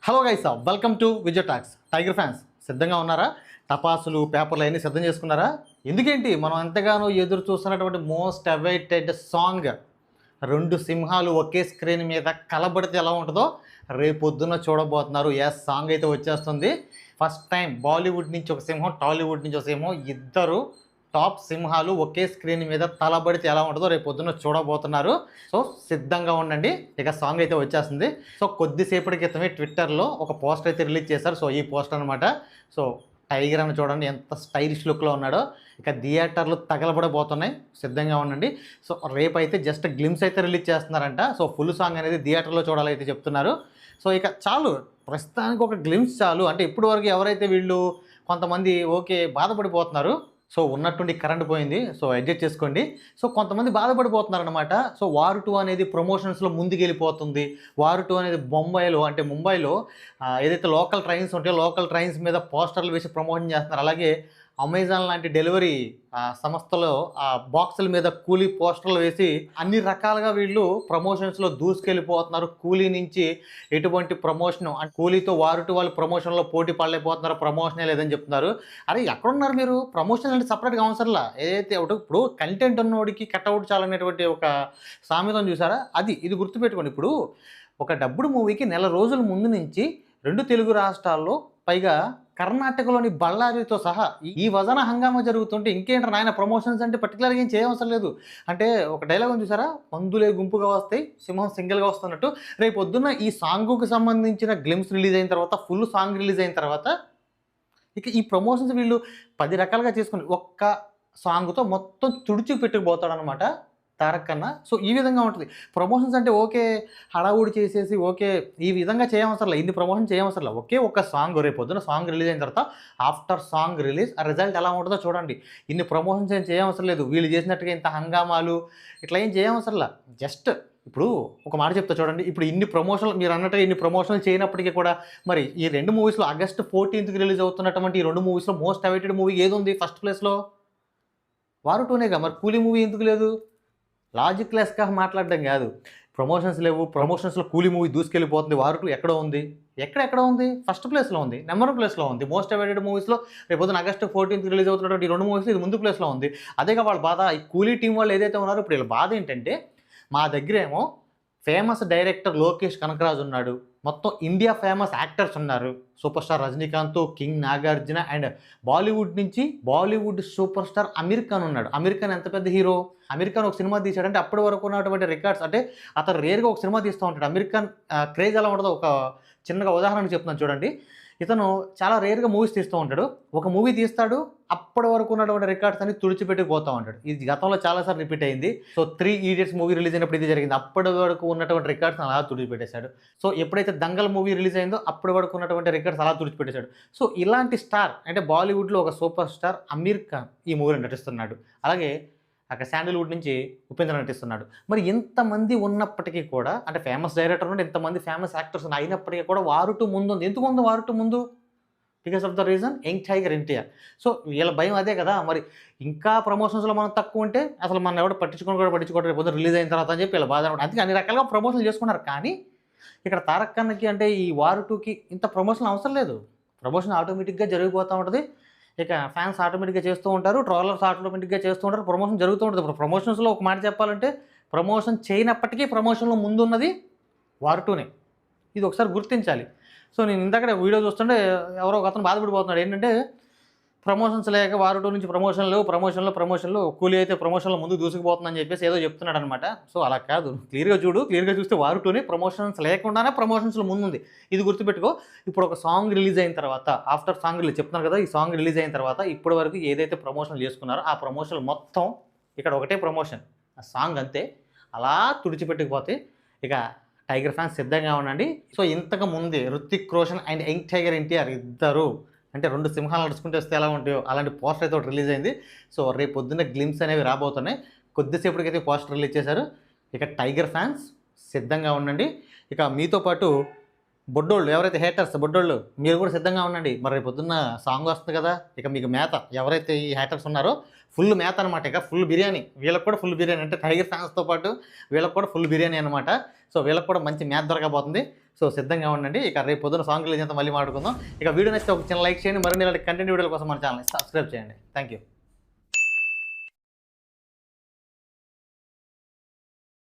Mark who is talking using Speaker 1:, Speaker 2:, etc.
Speaker 1: Hello guys, welcome to Vijay talks. Tiger fans సిద్ధంగా ఉన్నారా? టపాసులు పేపర్లు అన్నీ సిద్ధం చేసుకున్నారా? ఎందుకేంటి మనం ఎంతగానో ఎదురు చూస్తున్నటువంటి మోస్ట్ అవైటెడ్ సాంగ్ రెండు సింహాలు ఒకే స్క్రీన్ మీద కలబడితే ఎలా ఉంటుందో రేపొద్దున చూడబోతున్నారు. సాంగ్ అయితే వచ్చేస్తుంది. ఫస్ట్ టైం బాలీవుడ్ నుంచి ఒక సింహం, టాలీవుడ్ నుంచి ఒక సింహం, ఇద్దరు టాప్ సింహాలు ఒకే స్క్రీన్ మీద తలబడితే ఎలా ఉంటుందో రేపు పొద్దున్న చూడబోతున్నారు. సో సిద్ధంగా ఉండండి, ఇక సాంగ్ అయితే వచ్చేస్తుంది. సో కొద్దిసేపటి క్రితమే ట్విట్టర్లో ఒక పోస్టర్ అయితే రిలీజ్ చేశారు. సో ఈ పోస్టర్ అనమాట. సో టైగర్ అని చూడండి ఎంత స్టైలిష్ లుక్లో ఉన్నాడో. ఇక థియేటర్లు తగలబడబోతున్నాయి, సిద్ధంగా ఉండండి. సో రేపు అయితే జస్ట్ గ్లిమ్స్ అయితే రిలీజ్ చేస్తున్నారంట. సో ఫుల్ సాంగ్ అనేది థియేటర్లో చూడాలైతే చెప్తున్నారు. సో ఇక చాలు, ప్రస్తుతానికి ఒక గ్లిమ్స్ చాలు. అంటే ఇప్పుడు వరకు ఎవరైతే వీళ్ళు కొంతమంది ఓకే బాధపడిపోతున్నారు. సో ఉన్నట్టుండి కరెంట్ పోయింది, సో అడ్జస్ట్ చేసుకోండి. సో కొంతమంది బాధపడిపోతున్నారు అనమాట. సో వార్ 2 అనేది ప్రమోషన్స్లో ముందుకెళ్ళిపోతుంది. వార్ 2 అనేది బొంబాయిలో అంటే ముంబైలో ఏదైతే లోకల్ ట్రైన్స్ ఉంటాయో లోకల్ ట్రైన్స్ మీద పోస్టర్లు వేసి ప్రమోషన్ చేస్తున్నారు. అలాగే అమెజాన్ లాంటి డెలివరీ సంస్థలో బాక్సుల మీద కూలీ పోస్టర్లు వేసి అన్ని రకాలుగా వీళ్ళు ప్రమోషన్స్లో దూసుకెళ్ళిపోతున్నారు. కూలీ నుంచి ఎటువంటి ప్రమోషన్ కూలీతో వార్ 2 వాళ్ళు ప్రమోషన్లో పోటీ పడలేకపోతున్నారు, ప్రమోషనే లేదని చెప్తున్నారు. అరే ఎక్కడున్నారు మీరు? ప్రమోషన్ అంటే సపరేట్గా అవసరంలా. ఏదైతే ఇప్పుడు కంటెంట్ ఉన్నోడికి కట్అవుట్ చాలనేటువంటి ఒక సామెతను చూసారా, ఇది గుర్తుపెట్టుకోండి. ఇప్పుడు ఒక డబ్బుడు మూవీకి నెల రోజుల ముందు నుంచి 2 తెలుగు రాష్ట్రాల్లో పైగా కర్ణాటకలోని బళ్ళారితో సహా ఈ వజన హంగామా జరుగుతుంటే ఇంకేంటారు నాయన ప్రమోషన్స్ అంటే పర్టికులర్గా ఏం చేయవసరం లేదు. అంటే ఒక డైలాగ్ చూసారా, పందులే గుంపుగా వస్తాయి సింహం సింగిల్గా వస్తున్నట్టు. రేపు పొద్దున్న ఈ సాంగ్కు సంబంధించిన గ్లిమ్స్ రిలీజ్ అయిన తర్వాత, ఫుల్ సాంగ్ రిలీజ్ అయిన తర్వాత ఇక ఈ ప్రమోషన్స్ వీళ్ళు 10 రకాలుగా చేసుకుని ఒక్క సాంగ్తో మొత్తం తుడిచి పెట్టుకుపోతాడు అనమాట తారక్ కన్నా. సో ఈ విధంగా ఉంటుంది ప్రమోషన్స్ అంటే. ఓకే హడావుడి చేసేసి ఓకే ఈ విధంగా చేయవసరం, ఇన్ని ప్రమోషన్ చేయవసరం. ఒకే ఒక సాంగ్ రేపు పొద్దున సాంగ్ రిలీజ్ అయిన తర్వాత ఆఫ్టర్ సాంగ్ రిలీజ్ ఆ రిజల్ట్ ఎలా ఉంటుందో చూడండి. ఇన్ని ప్రమోషన్స్ ఏం చేయవసరం లేదు. వీళ్ళు చేసినట్టుగా ఇంత హంగామాలు ఇట్లా ఏం చేయవసరంలా. జస్ట్ ఇప్పుడు ఒక మాట చెప్తా చూడండి. ఇప్పుడు ఇన్ని ప్రమోషన్లు మీరు అన్నట్టుగా ఇన్ని ప్రమోషన్లు చేయనప్పటికీ కూడా మరి ఈ 2 మూవీస్లో August 14th రిలీజ్ అవుతున్నటువంటి ఈ 2 మూవీస్లో మోస్ట్ అవైటెడ్ మూవీ ఏది ఉంది ఫస్ట్ ప్లేస్లో? వార్ 2నేగా. మరి కూలీ మూవీ ఎందుకు లేదు? లాజిక్ లెస్గా మాట్లాడడం కాదు. ప్రమోషన్స్ లేవు, ప్రమోషన్స్లో కూలీ మూవీ దూసుకెళ్ళిపోతుంది. వార్ 2 ఎక్కడ ఉంది? ఎక్కడ ఉంది? ఫస్ట్ ప్లేస్లో ఉంది, నెంబర్ 1 ప్లేస్లో ఉంది. మోస్ట్ అవైటెడ్ మూవీస్లో రేపు పొద్దున August 14th రిలీజ్ అవుతున్నటువంటి ఈ 2 మూవీస్ ఇది ముందు ప్లేస్లో ఉంది. అదేగా వాళ్ళ బాధ. ఈ కూలీ టీం వాళ్ళు ఏదైతే ఉన్నారో ఇప్పుడు వీళ్ళ బాధ ఏంటంటే, మా దగ్గరేమో ఫేమస్ డైరెక్టర్ లోకేష్ కనకరాజు ఉన్నాడు, మొత్తం ఇండియా ఫేమస్ యాక్టర్స్ ఉన్నారు. Super star Rajinikanth, king Nagarjuna, and Bollywood నుంచి బాలీవుడ్ సూపర్ స్టార్ అమీర్ ఖాన్ ఉన్నాడు. అమీర్ ఖాన్ ఎంత పెద్ద హీరో. అమీర్ ఖాన్ ఒక సినిమా తీశాడంటే అప్పటి వరకు ఉన్నటువంటి రికార్డ్స్, అంటే అతను రేర్గా ఒక సినిమా తీస్తూ ఉంటాడు. అమీర్ ఖాన్ క్రేజ్ ఎలా ఉంటుందో ఒక చిన్నగా ఉదాహరణ చెప్తున్నాను చూడండి. ఇతను చాలా రేర్గా మూవీస్ తీస్తూ ఉంటాడు. ఒక మూవీ తీస్తాడు, అప్పటి వరకు ఉన్నటువంటి రికార్డ్స్ అన్ని తుడిచిపెట్టిపోతూ ఉంటాడు. ఇది గతంలో చాలాసార్లు రిపీట్ అయింది. సో 3 Idiots మూవీ రిలీజ్ అయినప్పుడు ఇది జరిగింది. అప్పటి వరకు ఉన్నటువంటి రికార్డ్స్ అలా తుడిచిపెట్టేశాడు. సో ఎప్పుడైతే దంగల్ మూవీ రిలీజ్ అయిందో అప్పటి వరకు ఉన్నటువంటి రికార్డ్స్ అలా తుడిచిపెట్టేశాడు. సో ఇలాంటి స్టార్ అంటే బాలీవుడ్లో ఒక సూపర్ స్టార్ అమీర్ ఖాన్ ఈ మూవీలో నటిస్తున్నాడు. అలాగే అక్కడ శాండిల్వుడ్ నుంచి ఉపేంద్ర నటిస్తున్నాడు. మరి ఇంతమంది ఉన్నప్పటికీ కూడా, అంటే ఫేమస్ డైరెక్టర్ నుండి ఇంతమంది ఫేమస్ యాక్టర్స్ అయినప్పటికీ కూడా వార్ 2 ముందు ఉంది. ఎందుకు ఉంది వార్ 2 ముందు? Because of the reason young tiger NTR. So వీళ్ళ భయం అదే కదా. మరి ఇంకా ప్రమోషన్స్లో మనం తక్కువ ఉంటే అసలు మనం ఎవరు పట్టించుకోవడం రేపు రిలీజ్ అయిన తర్వాత అని చెప్పి వీళ్ళ బాధ. అందుకే అన్ని రకాలుగా ప్రమోషన్లు చేసుకున్నారు. కానీ ఇక్కడ తారక్ ఖాన్కి అంటే ఈ వార్ 2కి ఇంత ప్రమోషన్ అవసరం లేదు. ప్రమోషన్ ఆటోమేటిక్గా జరిగిపోతూ ఉంటుంది. ఇక ఫ్యాన్స్ ఆటోమేటిక్గా చేస్తూ ఉంటారు, ట్రోలర్స్ ఆటోమేటిక్గా చేస్తూ ఉంటారు, ప్రమోషన్ జరుగుతూ ఉంటుంది. ఇప్పుడు ప్రమోషన్స్లో ఒక మాట చెప్పాలంటే, ప్రమోషన్ చేయనప్పటికీ ప్రమోషన్లో ముందున్నది వార్ 2నే. ఇది ఒకసారి గుర్తించాలి. సో నేను ఇందాక వీడియో చూస్తుంటే ఎవరో ఒక అతను బాధపడిపోతున్నాడు. ఏంటంటే ప్రమోషన్స్ లేక వార్ 2 నుంచి ప్రమోషన్లు కూలీ అయితే ప్రమోషన్లో ముందు దూసుకుపోతుందని చెప్పేసి ఏదో చెప్తున్నాడు అనమాట. సో అలా కాదు, క్లియర్గా చూస్తే వార్ 2నే ప్రమోషన్స్ లేకుండానే ప్రమోషన్స్లో ముందుంది. ఇది గుర్తుపెట్టుకో. ఇప్పుడు ఒక సాంగ్ రిలీజ్ అయిన తర్వాత, ఆఫ్టర్ సాంగ్ రిలీజ్ చెప్తున్నారు కదా, ఈ సాంగ్ రిలీజ్ అయిన తర్వాత ఇప్పటి వరకు ఏదైతే ప్రమోషన్లు చేసుకున్నారో ఆ ప్రమోషన్లు మొత్తం ఇక్కడ ఒకటే ప్రమోషన్, ఆ సాంగ్ అంతే, అలా తుడిచిపెట్టుకుపోతే ఇక టైగర్ ఫ్యాన్స్ సిద్ధంగా ఉండండి. సో ఇంతకు ముందే Ruthik Roshan and young tiger NTR ఇద్దరు అంటే 2 సింహాలు నడుచుకుంటూ వస్తే ఎలా ఉంటాయో అలాంటి పోస్టర్ అయితే ఒకటి రిలీజ్ అయింది. సో రేపు పొద్దున్న గ్లిమ్స్ అనేవి రాబోతున్నాయి. కొద్దిసేపటికైతే పోస్టర్ రిలీజ్ చేశారు. ఇక టైగర్ ఫ్యాన్స్ సిద్ధంగా ఉండండి. ఇక మీతో పాటు బొడ్డోళ్ళు ఎవరైతే హేటర్స్ బొడ్డోళ్ళు మీరు కూడా సిద్ధంగా ఉండండి. మరి రేపు పొద్దున్న సాంగ్ వస్తుంది కదా, ఇక మీకు మేత ఎవరైతే ఈ హేటర్స్ ఉన్నారో ఫుల్ మేత అనమాట. ఇక ఫుల్ బిర్యానీ, వీళ్ళకి కూడా ఫుల్ బిర్యానీ. అంటే టైగర్ ఫ్యాన్స్తో పాటు వీళ్ళకి కూడా ఫుల్ బిర్యానీ అనమాట. సో వీళ్ళకి కూడా మంచి మేత దొరకబోతుంది. సో సిద్ధంగా ఉండండి. ఇక రేపు పొద్దున సాంగ్ రిలీజ్ అంతా మళ్ళీ మాట్లాడుకుందాం. ఇక వీడియో నచ్చితే ఒక చిన్న లైక్ చేయండి. మరిన్ని ఇలాంటి కంటెంట్ వీడియోల కోసం మన ఛానల్ని సబ్స్క్రైబ్ చేయండి. Thank you.